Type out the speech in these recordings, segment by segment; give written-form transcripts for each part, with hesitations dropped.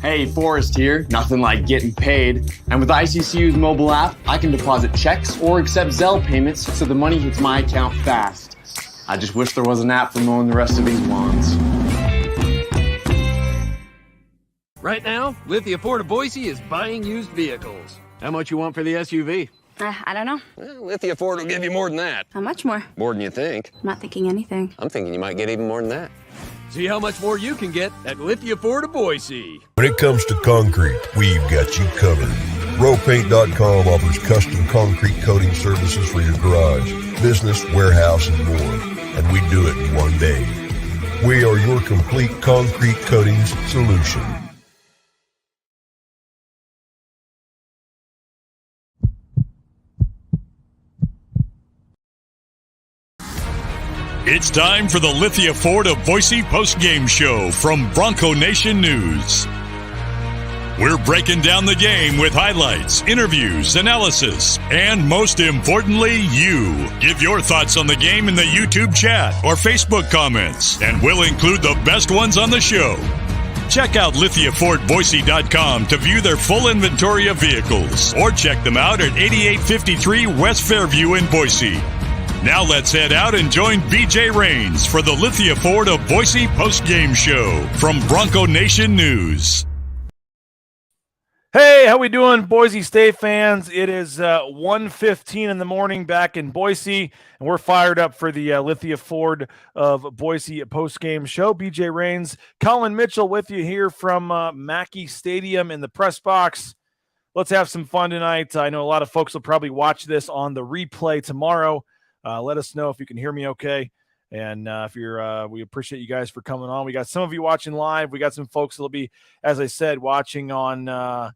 Hey, Forrest here. Nothing like getting paid. And with ICCU's mobile app, I can deposit checks or accept Zelle payments so the money hits my account fast. I just wish there was an app for mowing the rest of these lawns. Right now, Lithia Ford of Boise is buying used vehicles. How much you want for the SUV? I don't know. Well, Lithia Ford will give you more than that. How much more? More than you think. I'm not thinking anything. I'm thinking you might get even more than that. See how much more you can get at Lithia Ford of Boise. When it comes to concrete, we've got you covered. Rowpaint.com offers custom concrete coating services for your garage, business, warehouse, and more. And we do it in one day. We are your complete concrete coatings solution. It's time for the Lithia Ford of Boise postgame show from Bronco Nation News. We're breaking down the game with highlights, interviews, analysis, and most importantly, you. Give your thoughts on the game in the YouTube chat or Facebook comments, and we'll include the best ones on the show. Check out LithiaFordBoise.com to view their full inventory of vehicles, or check them out at 8853 West Fairview in Boise. Now let's head out and join BJ Rains for the Lithia Ford of Boise post-game show from Bronco Nation News. Hey, how we doing, Boise State fans? It is 1:15 in the morning back in Boise, and we're fired up for the Lithia Ford of Boise post-game show. BJ Rains, Collin Mitchell with you here from Mackay Stadium in the press box. Let's have some fun tonight. I know a lot of folks will probably watch this on the replay tomorrow. Let us know if you can hear me okay. And if you're, we appreciate you guys for coming on. We got some of you watching live. We got some folks that'll be, as I said, watching on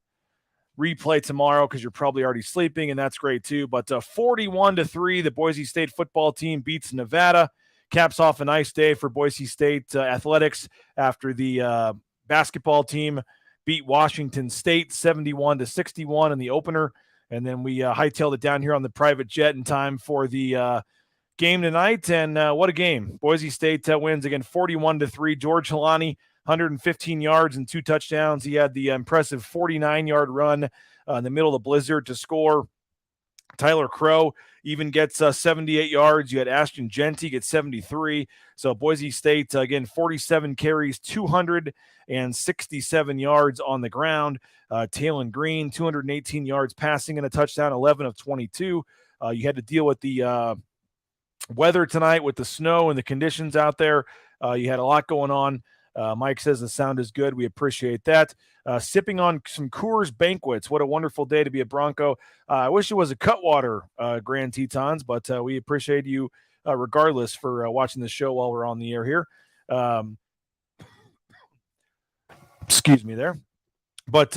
replay tomorrow because you're probably already sleeping, and that's great too. But 41-3, the Boise State football team beats Nevada. Caps off a nice day for Boise State athletics after the basketball team beat Washington State 71-61 in the opener. And then we hightailed it down here on the private jet in time for the game tonight. And what a game. Boise State wins again 41-3. George Holani, 115 yards and 2 touchdowns. He had the impressive 49-yard run in the middle of the blizzard to score. Tyler Crow even gets 78 yards. You had Ashton Genty get 73. So Boise State, again, 47 carries, 267 yards on the ground. Taylon Green, 218 yards passing and a touchdown, 11 of 22. You had to deal with the weather tonight with the snow and the conditions out there. You had a lot going on. Mike says the sound is good. We appreciate that. Sipping on some Coors Banquets. What a wonderful day to be a Bronco. I wish it was a Cutwater Grand Tetons, but we appreciate you regardless for watching the show while we're on the air here. Excuse me there. But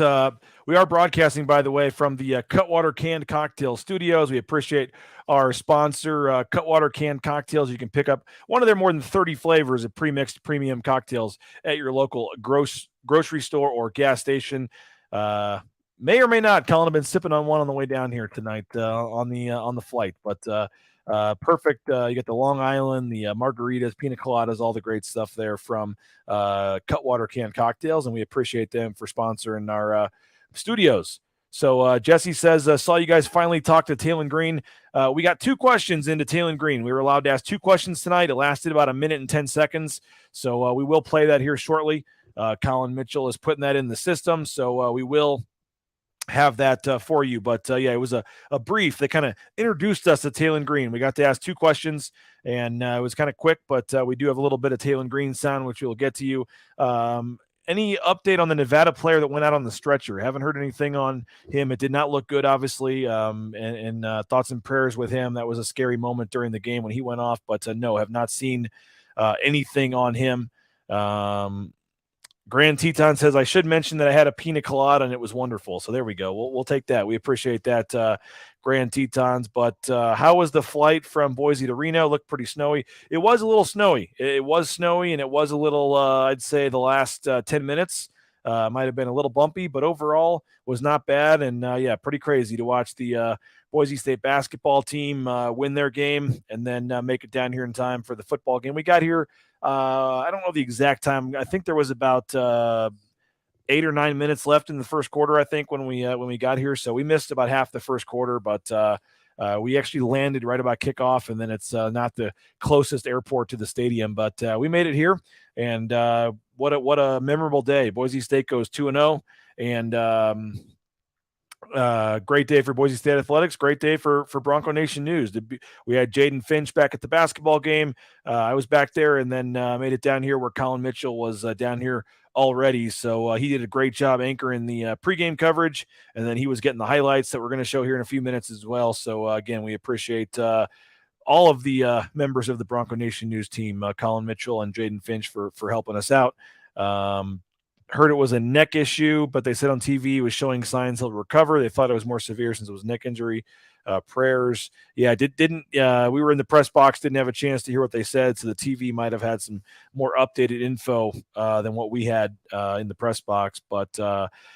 we are broadcasting, by the way, from the Cutwater Canned Cocktail Studios. We appreciate our sponsor, Cutwater Canned Cocktails. You can pick up one of their more than 30 flavors of pre-mixed premium cocktails at your local grocery store or gas station. May or may not, Colin, have been sipping on one on the way down here tonight on the flight. But perfect. You got the Long Island, the margaritas, pina coladas, all the great stuff there from Cutwater Canned Cocktails, and we appreciate them for sponsoring our studios. So Jesse says, saw you guys finally talk to Taylon Green. We got 2 questions into Taylon Green. We were allowed to ask 2 questions tonight. It lasted about 1 minute and 10 seconds. So we will play that here shortly. Collin Mitchell is putting that in the system. So we will have that for you. But yeah, it was a brief that kind of introduced us to Taylon Green. We got to ask 2 questions, and it was kind of quick, but we do have a little bit of Taylon Green sound, which we'll get to you. Any update on the Nevada player that went out on the stretcher? Haven't heard anything on him. It did not look good, obviously, and thoughts and prayers with him. That was a scary moment during the game when he went off, but no, have not seen anything on him. Grand Teton says, I should mention that I had a pina colada and it was wonderful. So there we go. We'll take that. We appreciate that, Grand Tetons. But how was the flight from Boise to Reno? Looked pretty snowy. It was a little snowy. It was snowy, and it was a little, I'd say, the last 10 minutes. Might have been a little bumpy, but overall was not bad. And, yeah, pretty crazy to watch the Boise State basketball team win their game and then make it down here in time for the football game. We got here I don't know the exact time. I think there was about 8 or 9 minutes left in the first quarter, I think, when we got here. So we missed about half the first quarter, but we actually landed right about kickoff, and then it's not the closest airport to the stadium, but we made it here, and what a memorable day. Boise State goes 2-0, and great day for Boise State athletics. Great day for Bronco Nation News. We had Jaden Finch back at the basketball game. I was back there, and then made it down here where Collin Mitchell was down here already. So he did a great job anchoring the pregame coverage, and then he was getting the highlights that we're going to show here in a few minutes as well. So again, we appreciate all of the members of the Bronco Nation News team, Collin Mitchell and Jaden Finch for helping us out. Heard it was a neck issue, but they said on TV he was showing signs he'll recover. They thought it was more severe since it was neck injury. Prayers. Yeah, didn't we were in the press box, didn't have a chance to hear what they said, so the TV might have had some more updated info than what we had in the press box. But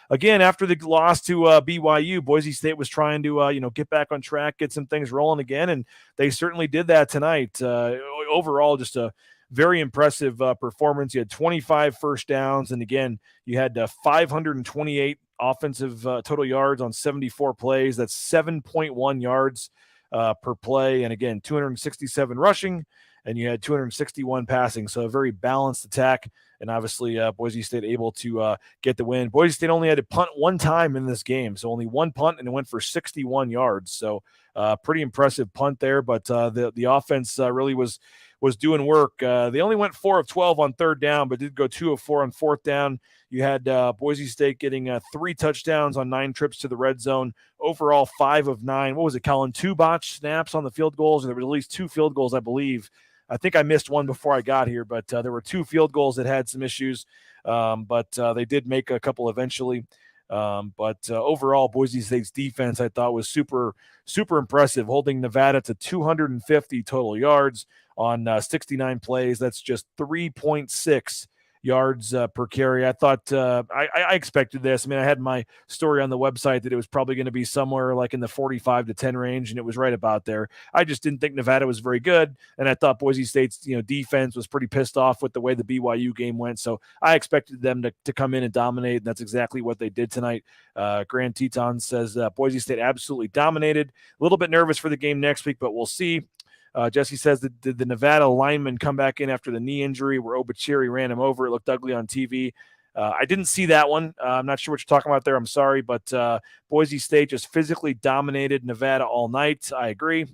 again, after the loss to BYU, Boise State was trying to get back on track, get some things rolling again, and they certainly did that tonight. Overall, just a very impressive performance. You had 25 first downs, and again, you had 528 offensive total yards on 74 plays. That's 7.1 yards per play, and again, 267 rushing, and you had 261 passing. So a very balanced attack, and obviously Boise State able to get the win. Boise State only had to punt one time in this game, so only one punt, and it went for 61 yards. So pretty impressive punt there, but the offense really was doing work. They only went 4 of 12 on third down, but did go 2 of 4 on fourth down. You had Boise State getting 3 touchdowns on 9 trips to the red zone. Overall, 5 of 9. What was it, Collin? 2 botched snaps on the field goals. There were at least 2 field goals, I believe. I think I missed one before I got here, but there were 2 field goals that had some issues. But they did make a couple eventually. But overall, Boise State's defense, I thought, was super, super impressive, holding Nevada to 250 total yards on 69 plays. That's just 3.6 yards per carry. I thought I expected this. I mean, I had my story on the website that it was probably going to be somewhere like in the 45 to 10 range, and it was right about there. I just didn't think Nevada was very good, and I thought Boise State's defense was pretty pissed off with the way the BYU game went. So I expected them to come in and dominate, and that's exactly what they did tonight. Grant Teton says Boise State absolutely dominated. A little bit nervous for the game next week, but we'll see. Jesse says that did the Nevada lineman come back in after the knee injury where Obachiri ran him over? It looked ugly on TV. I didn't see that one. I'm not sure what you're talking about there. I'm sorry, but Boise State just physically dominated Nevada all night. I agree.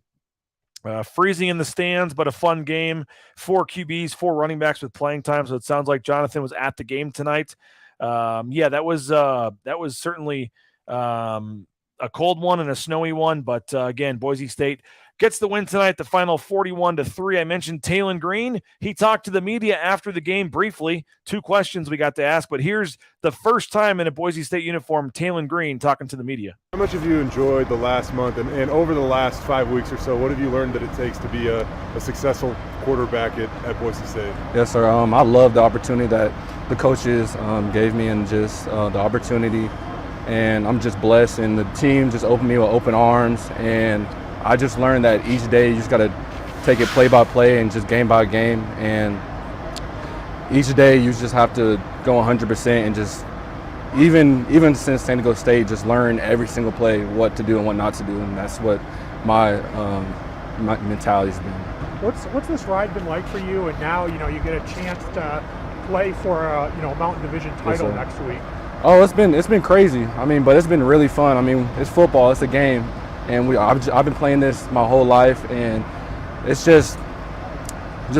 Freezing in the stands, but a fun game. 4 QBs, 4 running backs with playing time, so it sounds like Jonathan was at the game tonight. Yeah, that was certainly a cold one and a snowy one, but again, Boise State gets the win tonight, the final 41-3. I mentioned Taylon Green. He talked to the media after the game briefly. 2 questions we got to ask, but here's the first time in a Boise State uniform, Taylon Green talking to the media. How much have you enjoyed the last month and over the last 5 weeks or so? What have you learned that it takes to be a successful quarterback at Boise State? Yes, sir. I love the opportunity that the coaches gave me, and just the opportunity. And I'm just blessed, and the team just opened me with open arms, and I just learned that each day you just got to take it play by play and just game by game, and each day you just have to go 100% and just even since San Diego State, just learn every single play what to do and what not to do, and that's what my mentality's been. What's this ride been like for you? And now you get a chance to play for a Mountain Division title next week. Oh, it's been crazy. I mean, but it's been really fun. I mean, it's football, it's a game, and I've been playing this my whole life, and it's just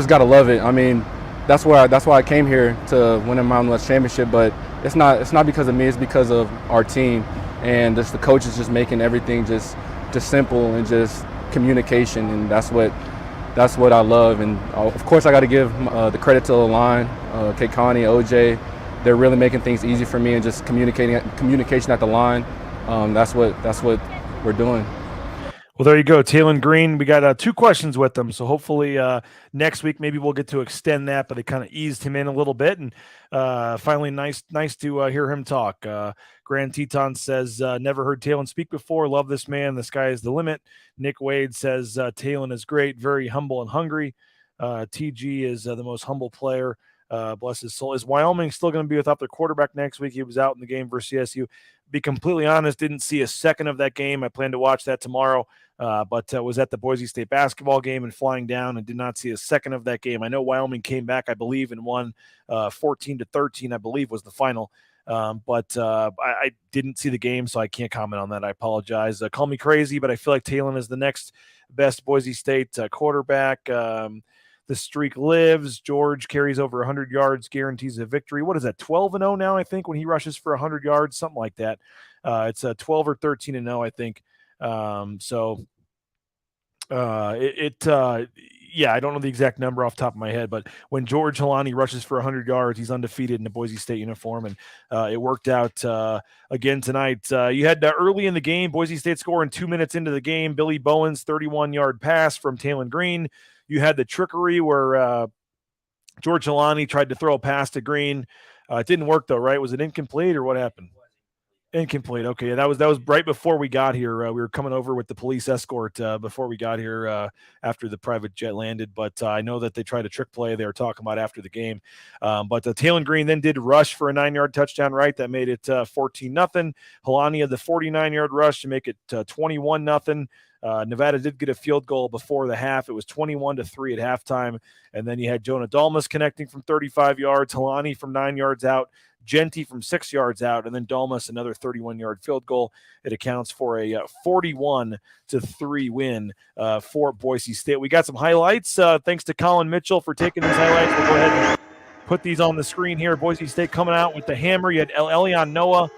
gotta love it. I mean, that's why I came here to win a Mountain West championship. But it's not because of me. It's because of our team, and just the coaches just making everything just simple, and just communication, and that's what I love. And of course, I got to give the credit to the line, Kate Connie, OJ. They're really making things easy for me, and just communication at the line. That's what we're doing. Well, there you go, Taylon Green. We got 2 questions with them, so hopefully next week maybe we'll get to extend that. But they kind of eased him in a little bit, and finally nice to hear him talk. Grant Teton says never heard Taylon speak before. Love this man. The sky is the limit. Nick Wade says Taylon is great, very humble and hungry. TG is the most humble player Bless his soul. Is Wyoming still going to be without their quarterback next week? He was out in the game versus CSU. Be completely honest, didn't see a second of that game. I plan to watch that tomorrow, but was at the Boise State basketball game and flying down and did not see a second of that game. I know Wyoming came back, I believe, and won 14-13, I believe was the final. But I didn't see the game, so I can't comment on that. I apologize. Call me crazy, but I feel like Taylon is the next best Boise State quarterback. The streak lives. George carries over 100 yards, guarantees a victory. What is that, 12-0 now, I think, when he rushes for 100 yards, something like that. It's 12 or 13-0, I think. Yeah, I don't know the exact number off the top of my head, but when George Holani rushes for 100 yards, he's undefeated in a Boise State uniform, and it worked out again tonight. You had early in the game, Boise State scoring 2 minutes into the game, Billy Bowen's 31-yard pass from Taylon Green. You had the trickery where George Holani tried to throw a pass to Green. It didn't work, though, right? Was it incomplete or what happened? Incomplete. Okay, that was right before we got here. We were coming over with the police escort before we got here after the private jet landed. But I know that they tried a trick play they were talking about after the game. But Taylon Green then did rush for a 9-yard touchdown, right? That made it 14-0. Holani had the 49-yard rush to make it 21-0. Nevada did get a field goal before the half. It was 21-3 at halftime. And then you had Jonah Dalmas connecting from 35 yards, Holani from 9 yards out, Genty from 6 yards out, and then Dalmas another 31-yard field goal. It accounts for a 41-3 win for Boise State. We got some highlights. Thanks to Collin Mitchell for taking these highlights. We'll go ahead and put these on the screen here. Boise State coming out with the hammer. You had Elion Noah,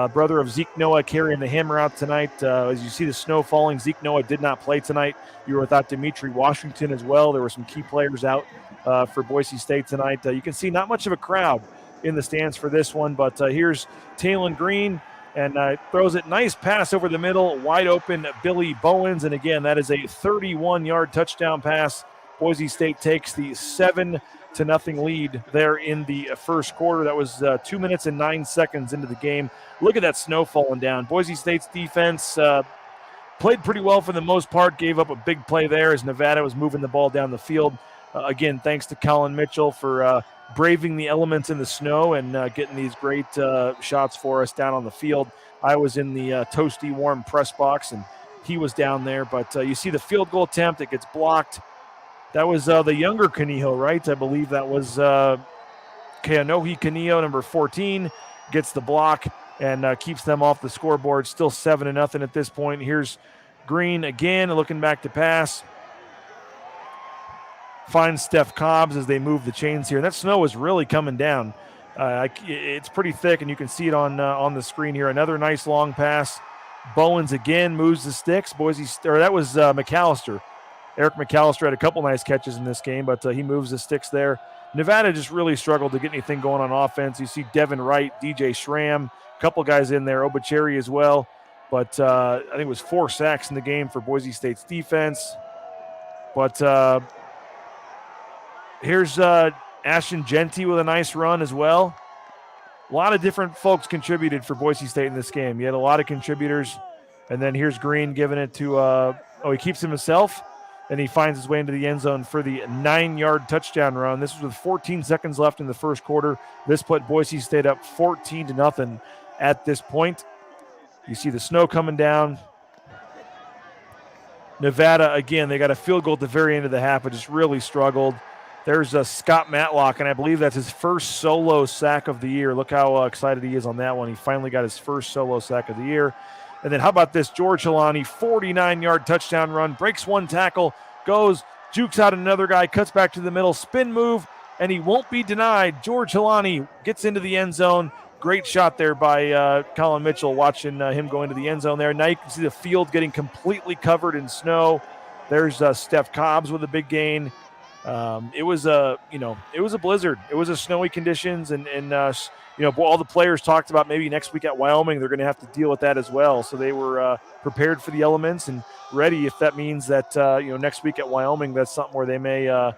brother of Zeke Noah, carrying the hammer out tonight. As you see the snow falling, Zeke Noah did not play tonight. You were without Dimitri Washington as well. There were some key players out for Boise State tonight. You can see not much of a crowd in the stands for this one, but here's Taylon Green, and throws it, nice pass over the middle, wide open Billy Bowens, and again, that is a 31-yard touchdown pass. Boise State takes the 7-0 lead there in the first quarter. That was 2 minutes and 9 seconds into the game. Look at that snow falling down. Boise State's defense played pretty well for the most part, gave up a big play there as Nevada was moving the ball down the field. Again, thanks to Collin Mitchell for braving the elements in the snow and getting these great shots for us down on the field. I was in the toasty warm press box, and he was down there. But you see the field goal attempt. It gets blocked. That was the younger Canillo, right? I believe that was Keanohi Canillo, number 14, gets the block and keeps them off the scoreboard. Still 7-0 at this point. Here's Green again, looking back to pass. Finds Steph Cobbs as they move the chains here. And that snow is really coming down. It's pretty thick, and you can see it on the screen here. Another nice long pass. Bowens again moves the sticks. That was McAllister. Eric McAllister had a couple nice catches in this game, but he moves the sticks there. Nevada just really struggled to get anything going on offense. You see Devin Wright, DJ Schramm, a couple guys in there, Obacheri as well. But I think it was 4 sacks in the game for Boise State's defense. But here's Ashton Genty with a nice run as well. A lot of different folks contributed for Boise State in this game. You had a lot of contributors. And then here's Green giving it to he keeps him himself, and he finds his way into the end zone for the 9-yard touchdown run. This was with 14 seconds left in the first quarter. This put Boise State up 14-0 at this point. You see the snow coming down. Nevada, again, they got a field goal at the very end of the half, but just really struggled. There's Scott Matlock, and I believe that's his first solo sack of the year. Look how excited he is on that one. He finally got his first solo sack of the year. And then how about this? George Holani, 49-yard touchdown run, breaks one tackle, goes, jukes out another guy, cuts back to the middle, spin move, and he won't be denied. George Holani gets into the end zone. Great shot there by Collin Mitchell, watching him go into the end zone there. Now you can see the field getting completely covered in snow. There's Steph Cobbs with a big gain. It was a blizzard. It was a snowy conditions, and all the players talked about maybe next week at Wyoming they're going to have to deal with that as well. So they were prepared for the elements and ready if that means that next week at Wyoming that's something where they may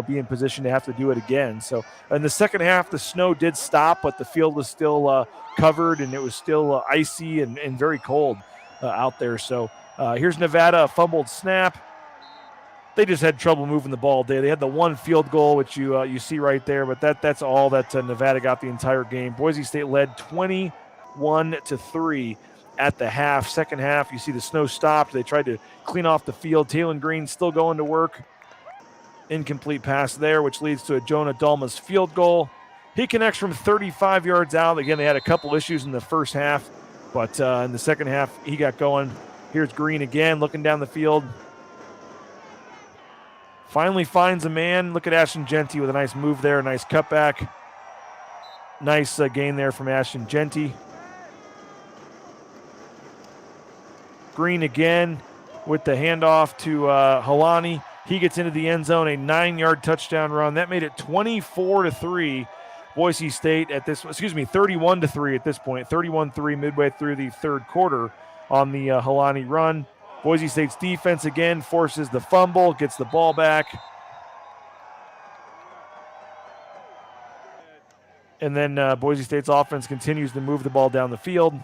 be in position to have to do it again. So in the second half the snow did stop, but the field was still covered, and it was still icy and very cold out there. So here's Nevada, a fumbled snap. they just had trouble moving the ball today. They had the one field goal, which you see right there, but that's all that Nevada got the entire game. Boise State led 21-3 at the half. Second half, you see the snow stopped. They tried to clean off the field. Taylon Green still going to work. Incomplete pass there, which leads to a Jonah Dalmas field goal. He connects from 35 yards out. Again, they had a couple issues in the first half, but in the second half, he got going. Here's Green again, looking down the field. Finally finds a man. Look at Ashton Genty with a nice move there, a nice cutback. Nice gain there from Ashton Genty. Green again with the handoff to Holani. He gets into the end zone, a 9-yard touchdown run. That made it 24-3. Boise State at this, 31-3 at this point. 31-3 midway through the third quarter on the Holani run. Boise State's defense again forces the fumble, gets the ball back. And then Boise State's offense continues to move the ball down the field.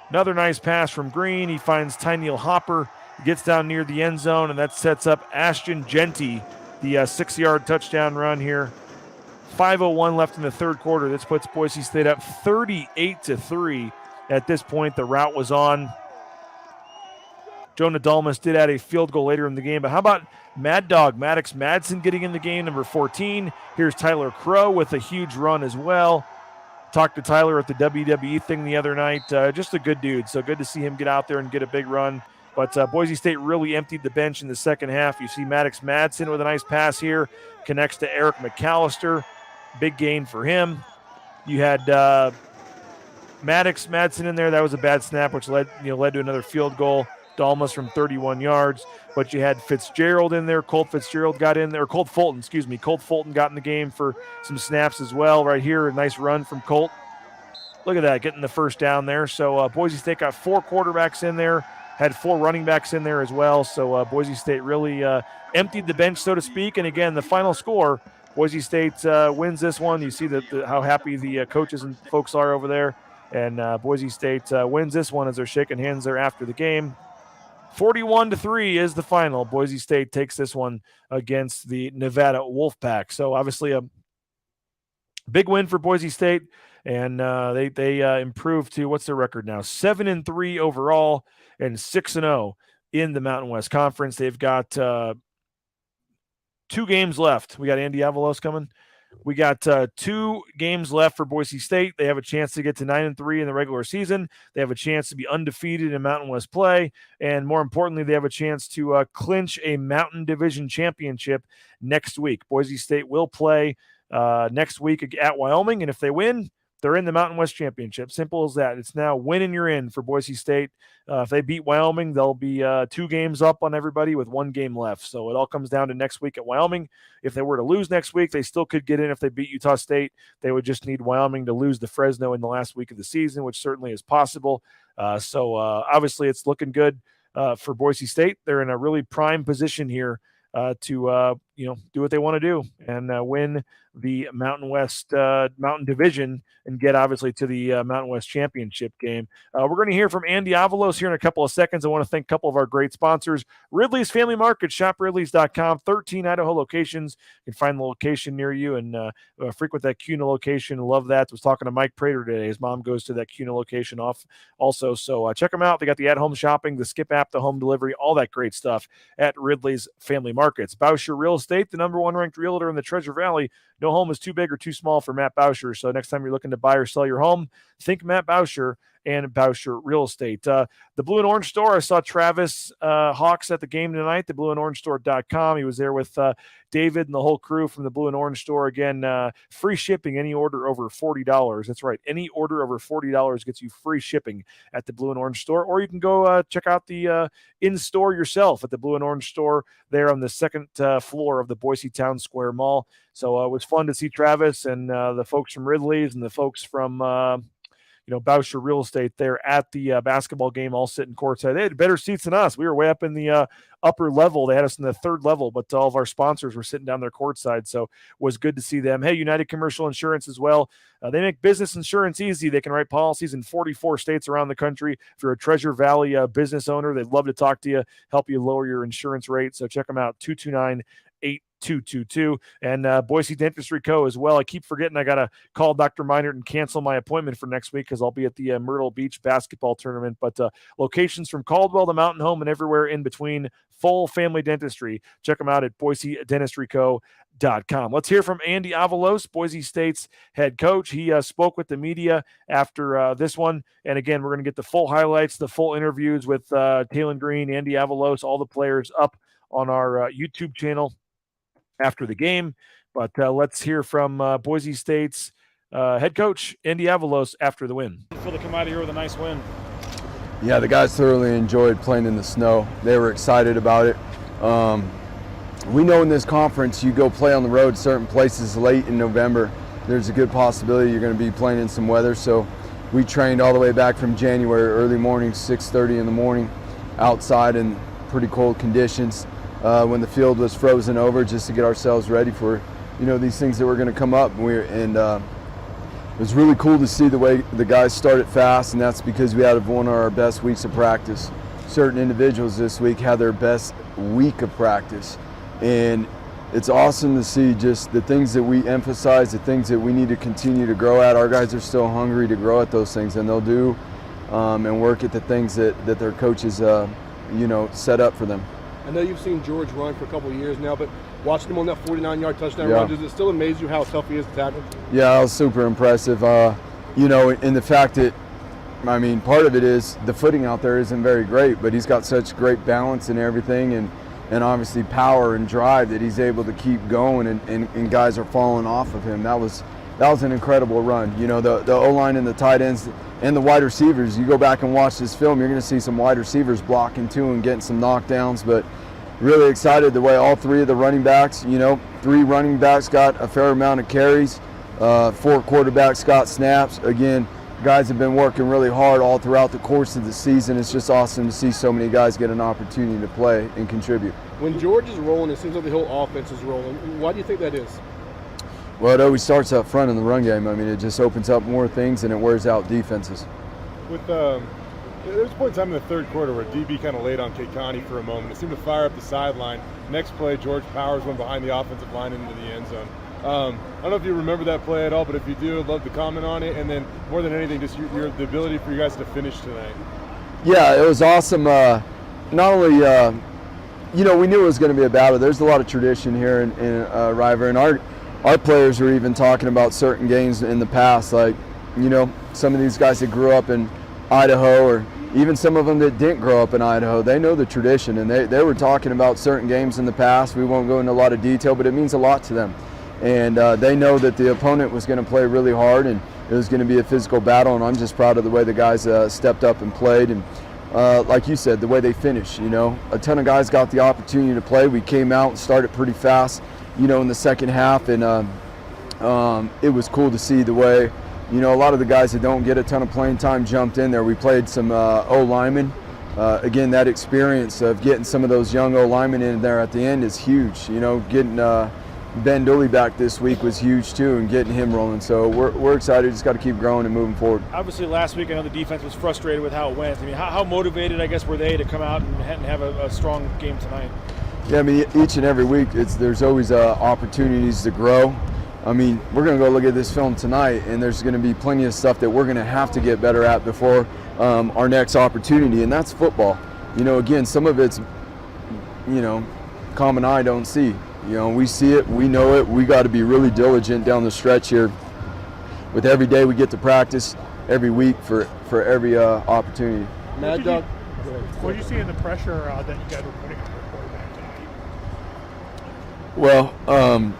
Another nice pass from Green. He finds Tyneal Hopper, gets down near the end zone, and that sets up Ashton Genty, the 6-yard touchdown run here. 5:01 left in the third quarter. This puts Boise State up 38-3. At this point, the route was on. Jonah Dalmas did add a field goal later in the game, but how about Mad Dog Maddox Madsen getting in the game, number 14. Here's Tyler Crow with a huge run as well. Talked to Tyler at the WWE thing the other night. Just a good dude, so good to see him get out there and get a big run. But Boise State really emptied the bench in the second half. You see Maddox Madsen with a nice pass here, connects to Eric McAllister. Big gain for him. You had Maddox Madsen in there. That was a bad snap, which led to another field goal. Dalmas from 31 yards, but you had Fitzgerald in there. Colt Fitzgerald got in there. Colt Fulton got in the game for some snaps as well. Right here, a nice run from Colt. Look at that, getting the first down there. So Boise State got 4 quarterbacks in there, had 4 running backs in there as well. So Boise State really emptied the bench, so to speak. And again, the final score, Boise State wins this one. You see how happy the coaches and folks are over there. And Boise State wins this one as they're shaking hands there after the game. 41-3 is the final. Boise State takes this one against the Nevada Wolfpack. So obviously a big win for Boise State, and they improved to, what's their record now? 7-3 overall and 6-0 in the Mountain West Conference. They've got 2 games left. We got Andy Avalos coming. We got 2 games left for Boise State. They have a chance to get to 9-3 in the regular season. They have a chance to be undefeated in Mountain West play. And more importantly, they have a chance to clinch a Mountain Division championship next week. Boise State will play next week at Wyoming. And if they win, they're in the Mountain West Championship. Simple as that. It's now win and you're in for Boise State. If they beat Wyoming, they'll be 2 games up on everybody with 1 game left. So it all comes down to next week at Wyoming. If they were to lose next week, they still could get in if they beat Utah State. They would just need Wyoming to lose to Fresno in the last week of the season, which certainly is possible. So obviously it's looking good for Boise State. They're in a really prime position here to do what they want to do and win the Mountain West Mountain Division and get obviously to the Mountain West Championship game. We're going to hear from Andy Avalos here in a couple of seconds. I want to thank a couple of our great sponsors. Ridley's Family Market, shopridleys.com, 13 Idaho locations. You can find the location near you and frequent that CUNA location. Love that. I was talking to Mike Prater today. His mom goes to that CUNA location also. So check them out. They got the at-home shopping, the Skip app, the home delivery, all that great stuff at Ridley's Family Markets. Bauscher Real Estate, the #1 ranked realtor in the Treasure Valley. No home is too big or too small for Matt Bauscher. So next time you're looking to buy or sell your home, think Matt Bauscher and Bauscher Real Estate. The Blue and Orange Store, I saw Travis Hawks at the game tonight, the blueandorangestore.com. He was there with David and the whole crew from the Blue and Orange Store. Again, free shipping, any order over $40. That's right. Any order over $40 gets you free shipping at the Blue and Orange Store. Or you can go check out the in-store yourself at the Blue and Orange Store there on the second floor of the Boise Town Square Mall. So it was fun to see Travis and the folks from Ridley's and the folks from Boucher Real Estate there at the basketball game, all sitting courtside. They had better seats than us. We were way up in the upper level. They had us in the third level, but all of our sponsors were sitting down there courtside, so it was good to see them. Hey, United Commercial Insurance as well. They make business insurance easy. They can write policies in 44 states around the country. If you're a Treasure Valley business owner, they'd love to talk to you, help you lower your insurance rate. So check them out, 229-8222. And Boise Dentistry Co. as well. I keep forgetting I got to call Dr. Meinert and cancel my appointment for next week because I'll be at the Myrtle Beach basketball tournament. But locations from Caldwell to Mountain Home and everywhere in between, full family dentistry. Check them out at BoiseDentistryCo.com. Let's hear from Andy Avalos, Boise State's head coach. He spoke with the media after this one. And again, we're going to get the full highlights, the full interviews with Taylon Green, Andy Avalos, all the players up on our YouTube channel after the game. But let's hear from Boise State's head coach, Andy Avalos, after the win. Feel to come out of here with a nice win. Yeah, the guys thoroughly enjoyed playing in the snow. They were excited about it. We know in this conference, you go play on the road certain places late in November, there's a good possibility you're going to be playing in some weather. So we trained all the way back from January, early morning, 6:30 in the morning, outside in pretty cold conditions when the field was frozen over, just to get ourselves ready for these things that were going to come up. It was really cool to see the way the guys started fast, and that's because we had one of our best weeks of practice. Certain individuals this week had their best week of practice, and it's awesome to see just the things that we emphasize, the things that we need to continue to grow at. Our guys are still hungry to grow at those things, and they'll do and work at the things that their coaches set up for them. I know you've seen George run for a couple of years now, but watching him on that 49-yard touchdown run, does it still amaze you how tough he is to tackle? Yeah, that was super impressive. And the fact that, part of it is the footing out there isn't very great, but he's got such great balance and everything, and obviously power and drive that he's able to keep going, and guys are falling off of him. That was an incredible run. The O-line and the tight ends and the wide receivers, you go back and watch this film, you're going to see some wide receivers blocking too and getting some knockdowns, but really excited the way all three of the running backs, 3 running backs got a fair amount of carries, 4 quarterbacks got snaps. Again, guys have been working really hard all throughout the course of the season. It's just awesome to see so many guys get an opportunity to play and contribute. When George is rolling, it seems like the whole offense is rolling. Why do you think that is? Well, it always starts up front in the run game. It just opens up more things and it wears out defenses. With there was a point in time in the third quarter where DB kind of laid on Keikani for a moment. It seemed to fire up the sideline. Next play, George Powers went behind the offensive line into the end zone. I don't know if you remember that play at all, but if you do, I'd love to comment on it. And then, more than anything, just the ability for you guys to finish tonight. Yeah, it was awesome. Not only, we knew it was going to be a battle. There's a lot of tradition here in River, and our players were even talking about certain games in the past, like, some of these guys that grew up in Idaho, or even some of them that didn't grow up in Idaho. They know the tradition, and they were talking about certain games in the past. We won't go into a lot of detail, but it means a lot to them. And they know that the opponent was going to play really hard, and it was going to be a physical battle, and I'm just proud of the way the guys stepped up and played. And like you said, the way they finished, a ton of guys got the opportunity to play. We came out and started pretty fast, in the second half, and it was cool to see the way, a lot of the guys that don't get a ton of playing time jumped in there. We played some O-linemen. Again, that experience of getting some of those young O-linemen in there at the end is huge. Getting Ben Dooley back this week was huge too, and getting him rolling. So we're excited. Just got to keep growing and moving forward. Obviously, last week I know the defense was frustrated with how it went. How motivated, I guess, were they to come out and have a strong game tonight? Yeah, each and every week there's always opportunities to grow. We're going to go look at this film tonight, and there's going to be plenty of stuff that we're going to have to get better at before our next opportunity, and that's football. Again, some of it's, common eye don't see. We see it, we know it. We got to be really diligent down the stretch here. With every day we get to practice, every week for every opportunity. Mad Dog. What do you see in the pressure that you guys were putting on your quarterback tonight? Well, I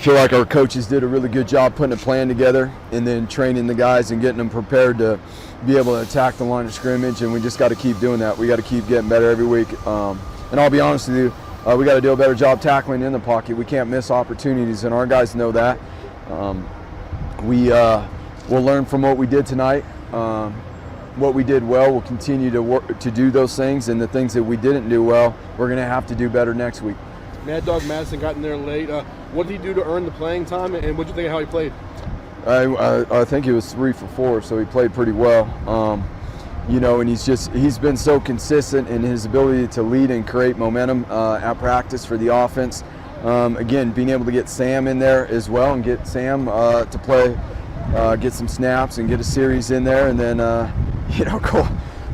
feel like our coaches did a really good job putting a plan together and then training the guys and getting them prepared to be able to attack the line of scrimmage, and we just got to keep doing that. We got to keep getting better every week. And I'll be honest with you, we got to do a better job tackling in the pocket. We can't miss opportunities, and our guys know that. We we'll learn from what we did tonight. What we did well, we'll continue to work to do those things, and the things that we didn't do well, we're going to have to do better next week. Mad Dog Madison got in there late. What did he do to earn the playing time, and what did you think of how he played? I think he was 3 for 4, so he played pretty well. And he's been so consistent in his ability to lead and create momentum at practice for the offense. Again, being able to get Sam in there as well and get Sam to play, get some snaps and get a series in there, and then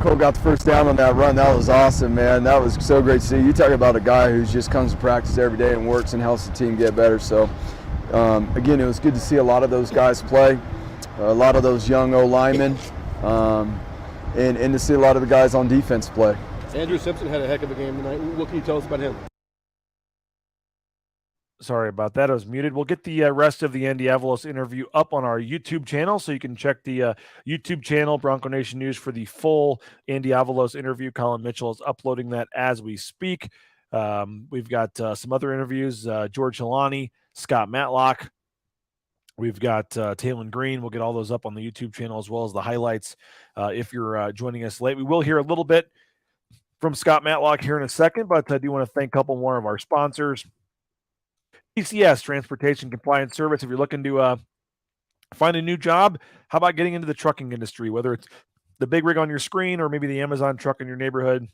Cole got the first down on that run. That was awesome, man. That was so great to see. You talk about a guy who just comes to practice every day and works and helps the team get better. So, again, it was good to see a lot of those guys play, a lot of those young O-linemen, and to see a lot of the guys on defense play. Andrew Simpson had a heck of a game tonight. What can you tell us about him? Sorry about that. I was muted. We'll get the rest of the Andy Avalos interview up on our YouTube channel, so you can check the YouTube channel, Bronco Nation News, for the full Andy Avalos interview. Collin Mitchell is uploading that as we speak. We've got some other interviews, George Holani, Scott Matlock. We've got Taylon Green. We'll get all those up on the YouTube channel, as well as the highlights if you're joining us late. We will hear a little bit from Scott Matlock here in a second, but I do want to thank a couple more of our sponsors. TCS, Transportation Compliance Service. If you're looking to find a new job, how about getting into the trucking industry, whether it's the big rig on your screen or maybe the Amazon truck in your neighborhood?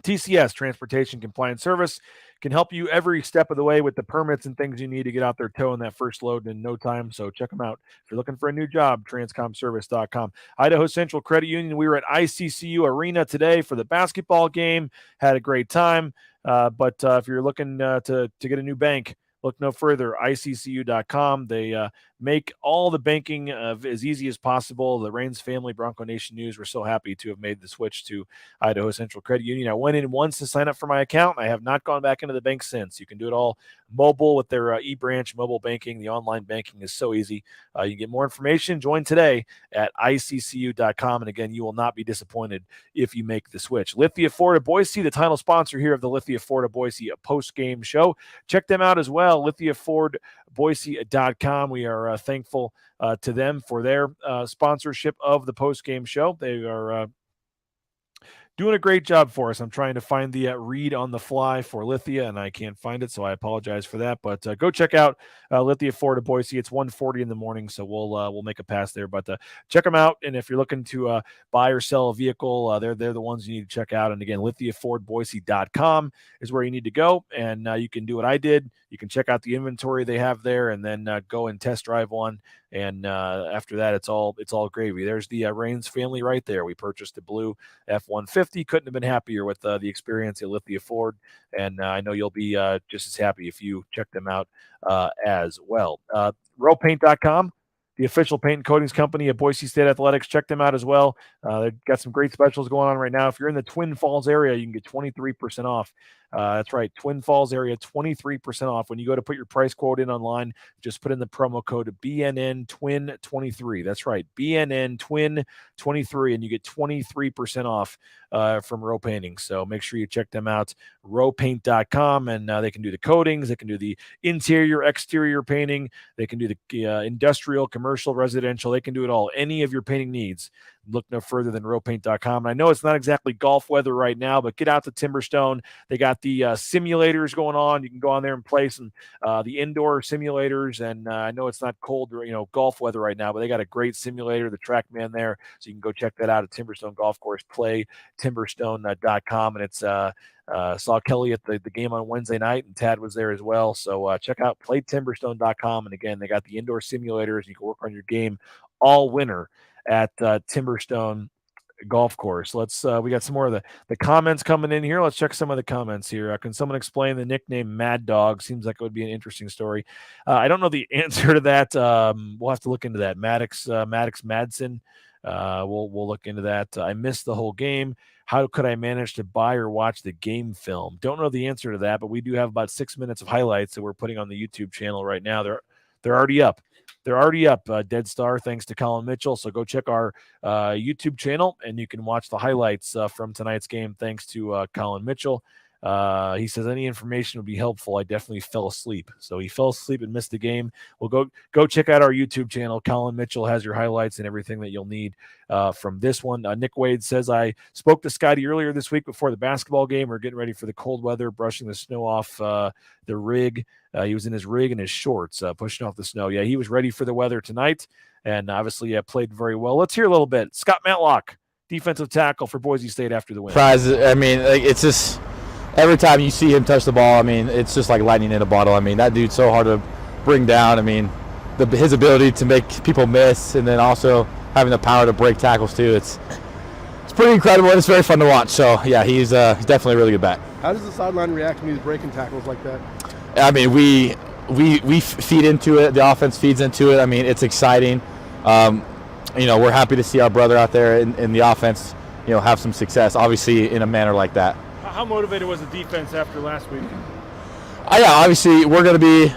TCS, Transportation Compliance Service, can help you every step of the way with the permits and things you need to get out there towing that first load in no time. So check them out. If you're looking for a new job, transcomservice.com. Idaho Central Credit Union, we were at ICCU Arena today for the basketball game. Had a great time. But if you're looking to get a new bank, look no further, iccu.com. They make all the banking as easy as possible. The Raines family, Bronco Nation News, we're so happy to have made the switch to Idaho Central Credit Union. I went in once to sign up for my account. I have not gone back into the bank since. You can do it all mobile with their eBranch mobile banking. The online banking is so easy. You can get more information. Join today at iccu.com. And again, you will not be disappointed if you make the switch. Lithia Ford of Boise, the title sponsor here of the Lithia Ford of Boise post-game show. Check them out as well, lithiafordboise.com. We are thankful to them for their sponsorship of the post-game show. They are doing a great job for us. I'm trying to find the read on the fly for Lithia, and I can't find it, so I apologize for that. But go check out Lithia Ford of Boise. It's 1:40 in the morning, so we'll make a pass there. But check them out, and if you're looking to buy or sell a vehicle, they're the ones you need to check out. And again, lithiafordboise.com is where you need to go, and you can do what I did. You can check out the inventory they have there, and then go and test drive one. And after that, it's all gravy. There's the Raines family right there. We purchased the blue F-150. Couldn't have been happier with the experience at Lithia Ford. And I know you'll be just as happy if you check them out as well. Rowpaint.com, the official paint and coatings company of Boise State Athletics. Check them out as well. They've got some great specials going on right now. If you're in the Twin Falls area, you can get 23% off. That's right, Twin Falls area, 23% off. When you go to put your price quote in online, just put in the promo code BNN Twin 23. That's right, BNN Twin 23, and you get 23% off from Row Painting. So make sure you check them out, rowpaint.com, and they can do the coatings, they can do the interior, exterior painting, they can do the industrial, commercial, residential, they can do it all. Any of your painting needs, look no further than rowpaint.com. And I know it's not exactly golf weather right now, but get out to Timberstone. They got the simulators going on. You can go on there and play some the indoor simulators. And I know it's not cold, golf weather right now, but they got a great simulator, the TrackMan there. So you can go check that out at Timberstone Golf Course, play timberstone.com. And it's saw Kelly at the game on Wednesday night, and Tad was there as well. So check out playtimberstone.com. And again, they got the indoor simulators. You can work on your game all winter at Timberstone Golf Course. Let's we got some more of the comments coming in here. Let's check some of the comments here. Can someone explain the nickname Mad Dog? Seems like it would be an interesting story. I don't know the answer to that. We'll have to look into that. Maddox Madsen. We'll look into that. I missed the whole game. How could I manage to buy or watch the game film? Don't know the answer to that, but we do have about 6 minutes of highlights that we're putting on the YouTube channel right now. They're already up. They're already up, Dead Star, thanks to Collin Mitchell. So go check our YouTube channel, and you can watch the highlights from tonight's game, thanks to Collin Mitchell. He says any information would be helpful. I definitely fell asleep. So he fell asleep and missed the game. Well, go check out our YouTube channel. Collin Mitchell has your highlights and everything that you'll need from this one. Nick Wade says, I spoke to Scotty earlier this week before the basketball game. We're getting ready for the cold weather, brushing the snow off the rig. He was in his rig and his shorts, pushing off the snow. Yeah, he was ready for the weather tonight, and obviously played very well. Let's hear a little bit. Scott Matlock, defensive tackle for Boise State after the win. I mean, it's just every time you see him touch the ball, I mean, it's just like lightning in a bottle. I mean, that dude's so hard to bring down. I mean, his ability to make people miss, and then also having the power to break tackles too. It's pretty incredible, and it's very fun to watch. So yeah, he's definitely a really good back. How does the sideline react when he's breaking tackles like that? I mean, we feed into it. The offense feeds into it. I mean, it's exciting. We're happy to see our brother out there in the offense, have some success, obviously in a manner like that. How motivated was the defense after last week? Yeah, obviously we're going to be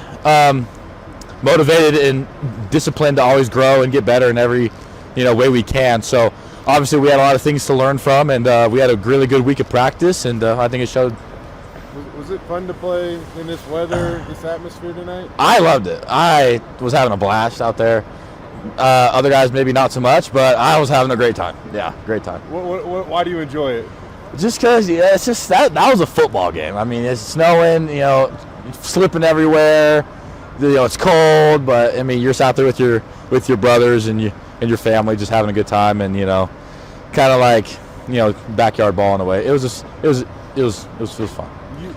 motivated and disciplined to always grow and get better in every way we can. So obviously we had a lot of things to learn from, and we had a really good week of practice, and I think it showed. Was it fun to play in this weather, this atmosphere tonight? I loved it. I was having a blast out there. Other guys maybe not so much, but I was having a great time. Yeah, great time. Why do you enjoy it? Just because it's just that was a football game. I mean, it's snowing, slipping everywhere. It's cold, but I mean, you're just out there with your brothers and your family, just having a good time, and kind of like backyard ball in a way. It was fun.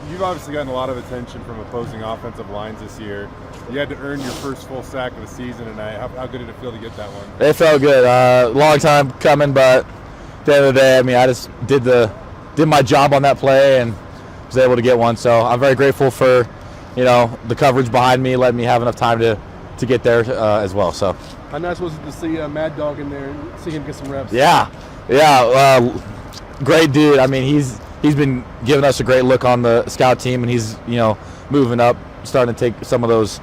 You've obviously gotten a lot of attention from opposing offensive lines this year. You had to earn your first full sack of the season tonight. How good did it feel to get that one? It felt good. Long time coming, but at the end of the day, I mean, I just did my job on that play and was able to get one. So I'm very grateful for the coverage behind me, letting me have enough time to get there as well. So how nice was it to see Mad Dog in there and see him get some reps? Yeah, great dude. I mean, he's been giving us a great look on the scout team, and he's moving up, starting to take some of those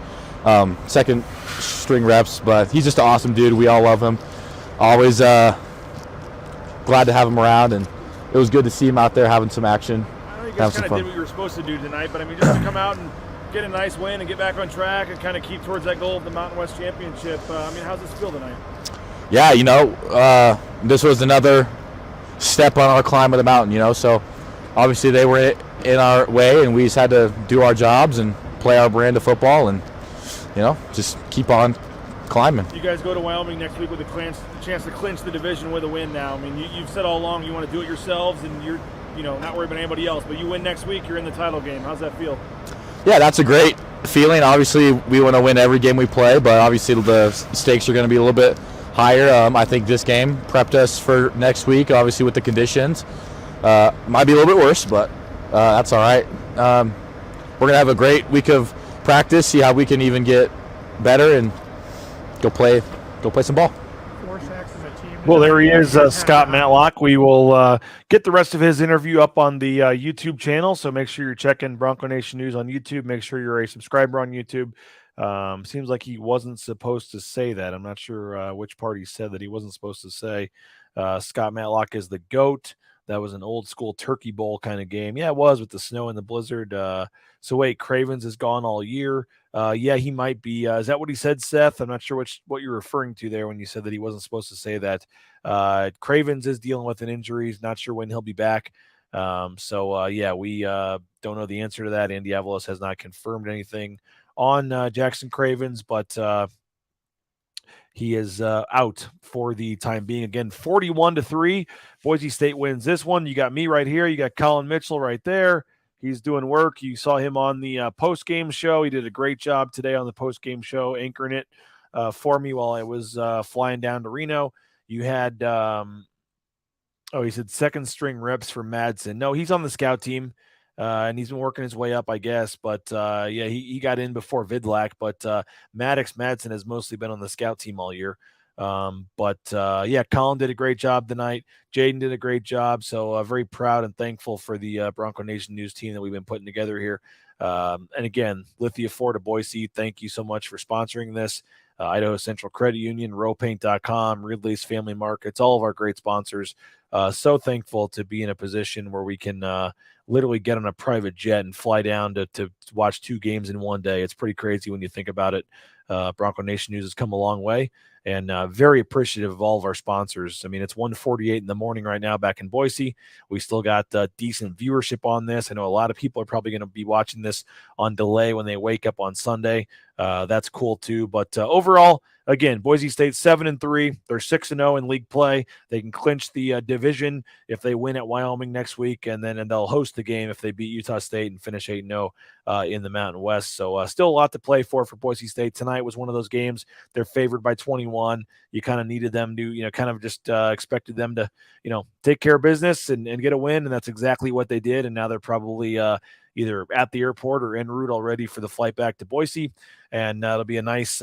second string reps. But he's just an awesome dude. We all love him. Always glad to have him around, and it was good to see him out there having some action. I know you guys kind of did what you were supposed to do tonight, but I mean, just to come out and get a nice win and get back on track and kind of keep towards that goal of the Mountain West Championship. I mean, how's this feel tonight? Yeah, this was another step on our climb of the mountain, so obviously they were in our way, and we just had to do our jobs and play our brand of football and, just keep on climbing. You guys go to Wyoming next week with a chance to clinch the division with a win now. I mean, you've said all along you want to do it yourselves, and you're, not worried about anybody else, but you win next week, you're in the title game. How's that feel? Yeah, that's a great feeling. Obviously, we want to win every game we play, but obviously the stakes are going to be a little bit higher. I think this game prepped us for next week, obviously with the conditions. Might be a little bit worse, but that's all right. We're going to have a great week of practice, see how we can even get better, and go play some ball. Well, there he is, Scott Matlock. We will get the rest of his interview up on the YouTube channel, so make sure you're checking Bronco Nation News on YouTube. Make sure you're a subscriber on YouTube. Seems like he wasn't supposed to say that. I'm not sure which part he said that he wasn't supposed to say. Scott Matlock is the GOAT. That was an old school turkey bowl kind of game. Yeah, it was with the snow and the blizzard. So wait, Cravens is gone all year. Yeah, he might be. Is that what he said, Seth? I'm not sure what you're referring to there when you said that he wasn't supposed to say that. Cravens is dealing with an injury. He's not sure when he'll be back. Yeah, we don't know the answer to that. Andy Avalos has not confirmed anything on Jackson Cravens, but he is out for the time being. Again, 41-3. Boise State wins this one. You got me right here. You got Collin Mitchell right there. He's doing work. You saw him on the post-game show. He did a great job today on the post-game show, anchoring it for me while I was flying down to Reno. You had, he said second string reps for Madsen. No, he's on the scout team, and he's been working his way up, I guess. But, he got in before Vidlac. But Maddox Madsen has mostly been on the scout team all year. Collin did a great job tonight. Jaden did a great job. So very proud and thankful for the Bronco Nation News team that we've been putting together here. And again, Lithia Ford of Boise, thank you so much for sponsoring this. Idaho Central Credit Union, rowpaint.com, Ridley's Family Markets, all of our great sponsors. So thankful to be in a position where we can literally get on a private jet and fly down to watch 2 games in one day. It's pretty crazy when you think about it. Bronco Nation News has come a long way, and very appreciative of all of our sponsors. I mean, it's 1:48 in the morning right now back in Boise. We still got decent viewership on this. I know a lot of people are probably going to be watching this on delay when they wake up on Sunday. That's cool too. But overall, again, Boise State 7-3. They're 6-0 in league play. They can clinch the division if they win at Wyoming next week, and they'll host the game if they beat Utah State and finish 8-0 in the Mountain West. So still a lot to play for Boise State. Tonight was one of those games. They're favored by 21. You kind of needed them to, kind of just expected them to, take care of business and get a win, and that's exactly what they did. And now they're probably either at the airport or en route already for the flight back to Boise, and it'll be a nice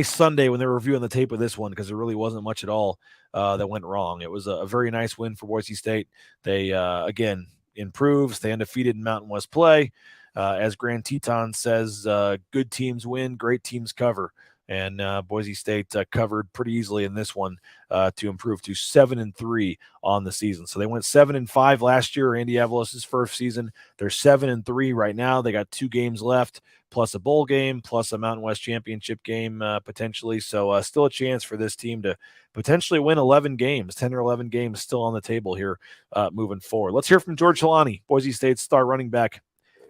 Sunday when they're reviewing the tape of this one, because there really wasn't much at all that went wrong. It was a very nice win for Boise State. They, again, improved, stay undefeated in Mountain West play. As Grand Teton says, good teams win, great teams cover. And Boise State covered pretty easily in this one to improve to 7-3 on the season. So they went 7-5 last year, Andy Avalos' first season. They're 7-3 right now. They got 2 games left, plus a bowl game, plus a Mountain West championship game potentially. So still a chance for this team to potentially win 11 games, 10 or 11 games still on the table here moving forward. Let's hear from George Holani, Boise State's star running back.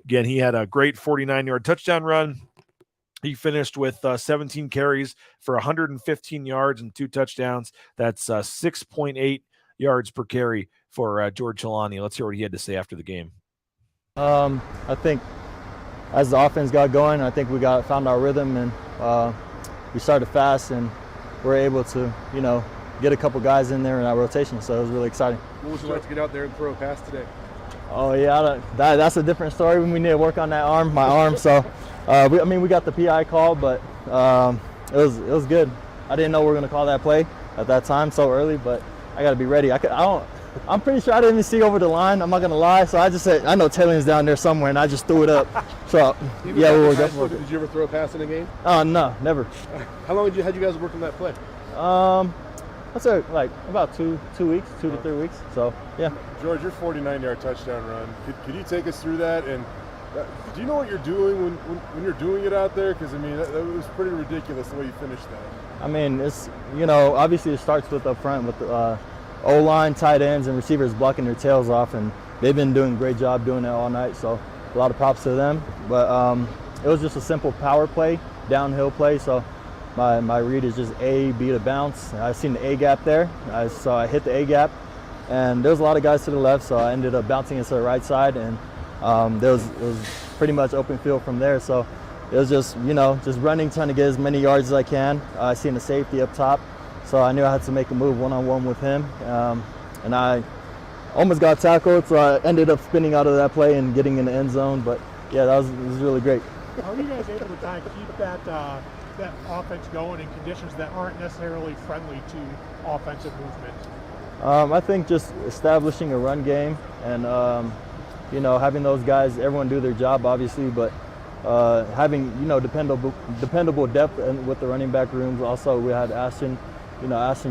Again, he had a great 49-yard touchdown run. He finished with 17 carries for 115 yards and 2 touchdowns. That's 6.8 yards per carry for George Holani. Let's hear what he had to say after the game. I think as the offense got going, I think we found our rhythm, and we started fast, and we're able to, get a couple guys in there in our rotation. So it was really exciting. What was it like to get out there and throw a pass today? Oh yeah, that's a different story. When we need to work on that my arm. So. We got the PI call, but it was good. I didn't know we were going to call that play at that time so early, but I got to be ready. I'm pretty sure I didn't even see over the line. I'm not going to lie. So I just said, I know Taylon's down there somewhere, and I just threw it up. So yeah, we were good for it. Did you ever throw a pass in a game? No, never. How long had you guys work on that play? I'd say like about 2 weeks, 2 to 3 weeks. So yeah. George, your 49-yard touchdown run. Could you take us through that? And do you know what you're doing when you're doing it out there? Because, that was pretty ridiculous the way you finished that. It's, obviously it starts with up front with the O-line, tight ends, and receivers blocking their tails off, and they've been doing a great job doing that all night, so a lot of props to them. But it was just a simple power play, downhill play, so my read is just A, B to bounce. I seen the A gap there, so I hit the A gap, and there was a lot of guys to the left, so I ended up bouncing into the right side, and it was pretty much open field from there. So it was just, just running, trying to get as many yards as I can. I seen the safety up top, so I knew I had to make a move one-on-one with him. And I almost got tackled, so I ended up spinning out of that play and getting in the end zone. But yeah, it was really great. How are you guys able to kind of keep that offense going in conditions that aren't necessarily friendly to offensive movement? I think just establishing a run game and having those guys, everyone do their job, obviously, but having, dependable depth and with the running back rooms. Also, we had Ashton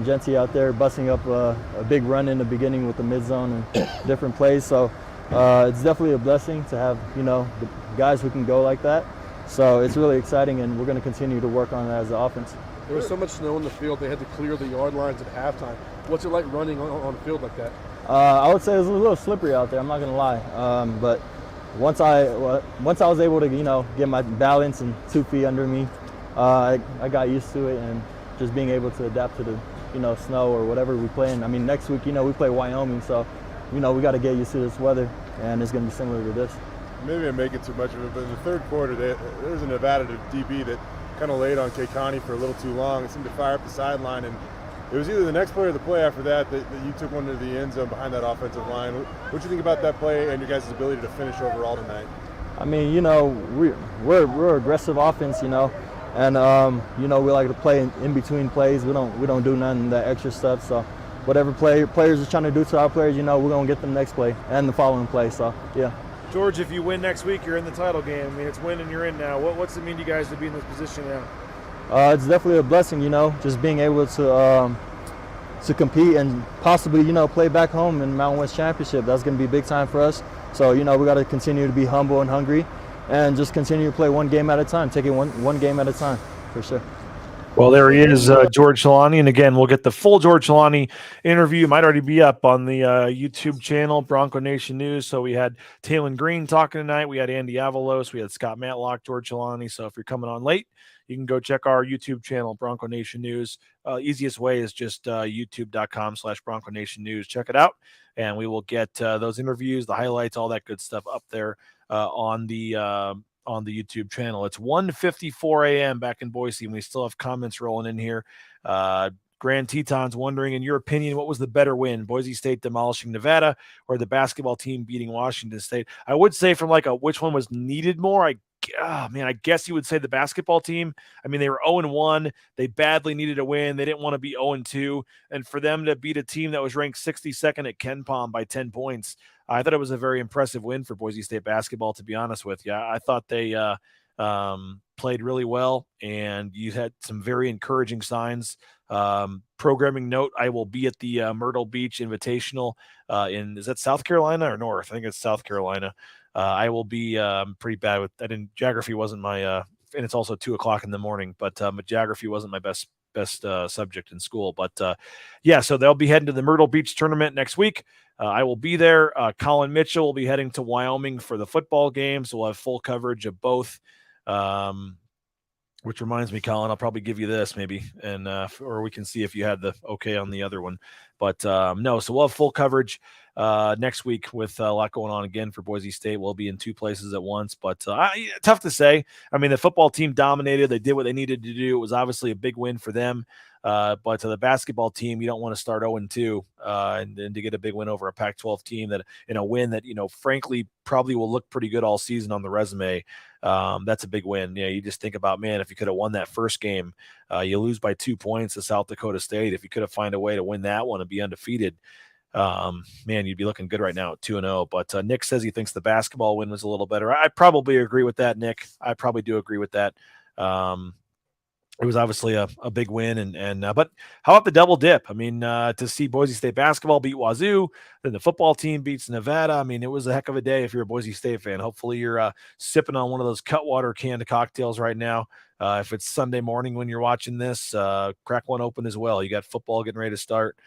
Genty out there busting up a big run in the beginning with the mid zone and different plays. So it's definitely a blessing to have, the guys who can go like that. So it's really exciting, and we're going to continue to work on that as an offense. There was so much snow in the field, they had to clear the yard lines at halftime. What's it like running on a field like that? I would say it was a little slippery out there, I'm not going to lie. But once I was able to, get my balance and 2 feet under me, I got used to it, and just being able to adapt to the, snow or whatever we play in. Next week, we play Wyoming, so, we got to get used to this weather, and it's going to be similar to this. Maybe I'm making too much of it, but in the third quarter, there was a Nevada DB that kind of laid on Keikani for a little too long. It seemed to fire up the sideline, and it was either the next play or the play after that you took one to the end zone behind that offensive line. What do you think about that play and your guys' ability to finish overall tonight? We're aggressive offense, and we like to play in between plays. We don't do none of that extra stuff. So whatever players are trying to do to our players, we're gonna get them next play and the following play. So yeah. George, if you win next week, you're in the title game. It's win and you're in now. What's it mean to you guys to be in this position now? It's definitely a blessing, just being able to to compete and possibly, play back home in Mountain West Championship. That's going to be big time for us. So, we got to continue to be humble and hungry and just continue to play one game at a time, take it one game at a time, for sure. Well, there he is, George Holani. And again, we'll get the full George Holani interview. It might already be up on the YouTube channel, Bronco Nation News. So we had Taylon Green talking tonight. We had Andy Avalos. We had Scott Matlock, George Holani. So if you're coming on late, you can go check our YouTube channel, Bronco Nation News. Easiest way is just youtube.com/Bronco Nation News. Check it out. And we will get those interviews, the highlights, all that good stuff up there on the YouTube channel. It's 1:54 a.m. back in Boise, and we still have comments rolling in here. Grand Teton's wondering, in your opinion, what was the better win? Boise State demolishing Nevada or the basketball team beating Washington State? I would say from which one was needed more, I guess you would say the basketball team. I mean, they were 0-1. They badly needed a win. They didn't want to be 0-2. And for them to beat a team that was ranked 62nd at KenPom by 10 points, I thought it was a very impressive win for Boise State basketball, to be honest with you. I thought they played really well, and you had some very encouraging signs. Programming note, I will be at the Myrtle Beach Invitational is that South Carolina or North? I think it's South Carolina. I will be pretty bad with that. Geography wasn't my and it's also 2:00 in the morning, but geography wasn't my best subject in school. But so they'll be heading to the Myrtle Beach tournament next week. I will be there. Collin Mitchell will be heading to Wyoming for the football game, so we'll have full coverage of both. Which reminds me, Collin, I'll probably give you this maybe, and or we can see if you had the okay on the other one. But no, so we'll have full coverage next week with a lot going on again for Boise State. We'll be in two places at once, but tough to say. I mean, the football team dominated. They did what they needed to do. It was obviously a big win for them. But to the basketball team, you don't want to start 0-2 and to get a big win over a Pac-12 team that in a win that, frankly, probably will look pretty good all season on the resume. That's a big win. You just think about, man, if you could have won that first game, you lose by 2 points to South Dakota State. If you could have found a way to win that one and be undefeated, man, you'd be looking good right now at 2-0. But Nick says he thinks the basketball win was a little better. I probably agree with that, Nick. I probably do agree with that. It was obviously a big win, but how about the double dip? I mean, to see Boise State basketball beat Wazoo, then the football team beats Nevada. I mean, it was a heck of a day if you're a Boise State fan. Hopefully you're sipping on one of those Cutwater canned cocktails right now. If it's Sunday morning when you're watching this, crack one open as well. You got football getting ready to start.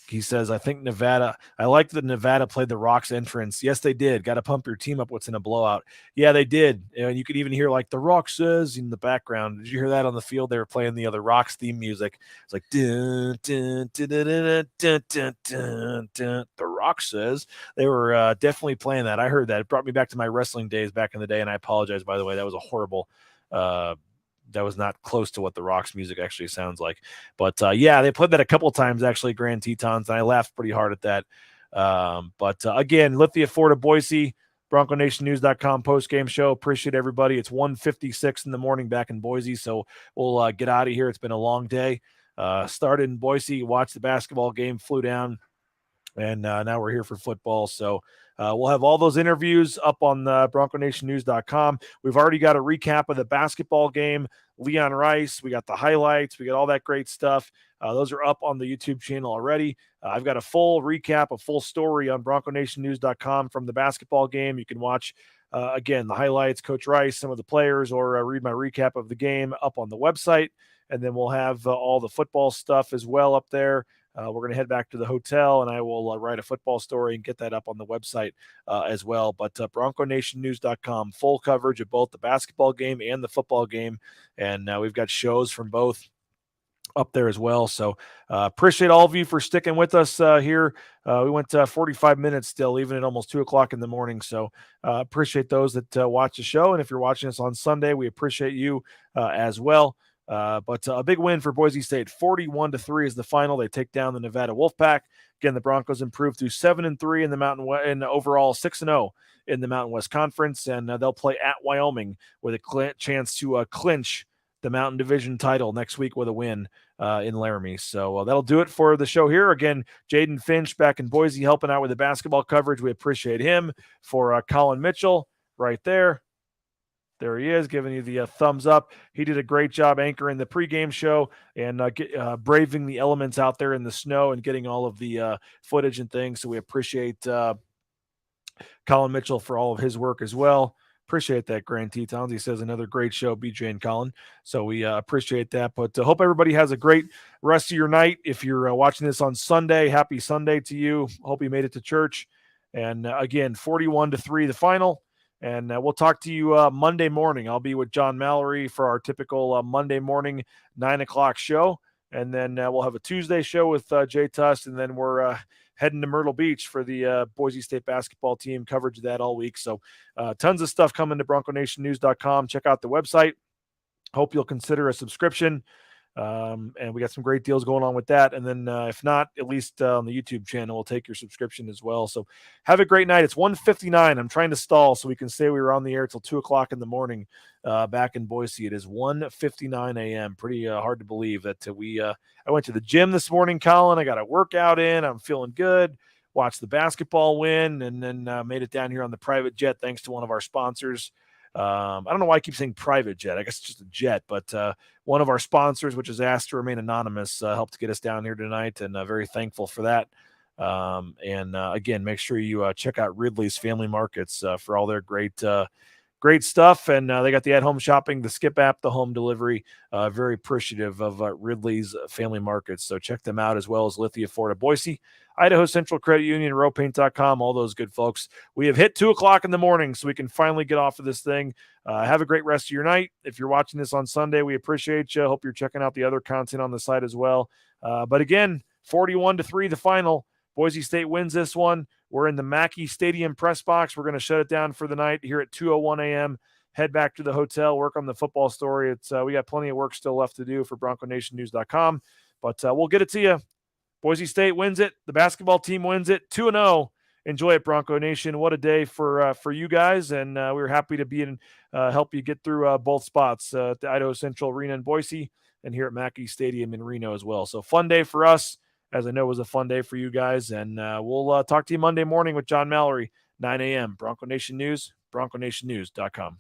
He says, I think Nevada, I like that Nevada played the Rocks entrance. Yes, they did. Got to pump your team up what's in a blowout. Yeah, they did. And you could even hear the Rock says in the background. Did you hear that on the field? They were playing the other Rocks theme music. It's like, dun, dun, dun, dun, dun, dun, dun, dun, dun. The Rock says. They were definitely playing that. I heard that. It brought me back to my wrestling days back in the day, and I apologize, by the way. That was a horrible that was not close to what the Rocks music actually sounds like. But they played that a couple of times, actually, Grand Tetons, and I laughed pretty hard at that. But again, Lithia, Florida, Boise, BroncoNationNews.com post-game show. Appreciate everybody. It's 1:56 in the morning back in Boise, so we'll get out of here. It's been a long day. Started in Boise, watched the basketball game, flew down, and now we're here for football. So we'll have all those interviews up on BroncoNationNews.com. We've already got a recap of the basketball game, Leon Rice. We got the highlights. We got all that great stuff. Those are up on the YouTube channel already. I've got a full recap, a full story on BroncoNationNews.com from the basketball game. You can watch, again, the highlights, Coach Rice, some of the players, or read my recap of the game up on the website. And then we'll have all the football stuff as well up there. We're going to head back to the hotel, and I will write a football story and get that up on the website as well. But BroncoNationNews.com, full coverage of both the basketball game and the football game. And we've got shows from both up there as well. So appreciate all of you for sticking with us here. We went 45 minutes still, even at almost 2:00 in the morning. So appreciate those that watch the show. And if you're watching us on Sunday, we appreciate you as well. But a big win for Boise State. 41-3 is the final. They take down the Nevada Wolfpack. Again, the Broncos improved to 7-3 in the Mountain West, and overall 6-0 in the Mountain West Conference, and they'll play at Wyoming with a chance to clinch the Mountain Division title next week with a win in Laramie. So that'll do it for the show here. Again, Jaden Finch back in Boise helping out with the basketball coverage. We appreciate him. For Collin Mitchell right there. There he is, giving you the thumbs up. He did a great job anchoring the pregame show and braving the elements out there in the snow and getting all of the footage and things. So we appreciate Collin Mitchell for all of his work as well. Appreciate that, Grant Tetons. He says another great show, BJ and Collin. So we appreciate that. But hope everybody has a great rest of your night. If you're watching this on Sunday, happy Sunday to you. Hope you made it to church. And again, 41-3 the final. And we'll talk to you Monday morning. I'll be with John Mallory for our typical Monday morning 9 o'clock show. And then we'll have a Tuesday show with Jay Tust. And then we're heading to Myrtle Beach for the Boise State basketball team, coverage of that all week. So tons of stuff coming to BroncoNationNews.com. Check out the website. Hope you'll consider a subscription. And we got some great deals going on with that. And then if not, at least on the YouTube channel, we'll take your subscription as well. So have a great night. It's 1:59. I'm trying to stall so we can say we were on the air till 2 o'clock in the morning back in Boise. It is 1:59 a.m. Pretty hard to believe that I went to the gym this morning, Collin. I got a workout in. I'm feeling good. Watched the basketball win, and then made it down here on the private jet thanks to one of our sponsors. I don't know why I keep saying private jet. I guess it's just a jet, but one of our sponsors, which is asked to remain anonymous, helped get us down here tonight, and very thankful for that. Again, make sure you check out Ridley's Family Markets for all their great stuff. And they got the at-home shopping, the Skip app, the home delivery. Very appreciative of Ridley's Family Markets. So check them out, as well as Lithia, Ford of Boise, Idaho Central Credit Union, rowpaint.com, all those good folks. We have hit 2 o'clock in the morning, so we can finally get off of this thing. Have a great rest of your night. If you're watching this on Sunday, we appreciate you. Hope you're checking out the other content on the site as well. But again, 41-3 the final. Boise State wins this one. We're in the Mackay Stadium press box. We're going to shut it down for the night here at 2:01 a.m. Head back to the hotel, work on the football story. We got plenty of work still left to do for BroncoNationNews.com, but we'll get it to you. Boise State wins it. The basketball team wins it 2-0. Enjoy it, Bronco Nation. What a day for you guys, and we were happy to be in help you get through both spots, the Idaho Central, Reno, and Boise, and here at Mackay Stadium in Reno as well. So fun day for us, as I know it was a fun day for you guys. And we'll talk to you Monday morning with John Mallory, 9 a.m. Bronco Nation News, BroncoNationNews.com.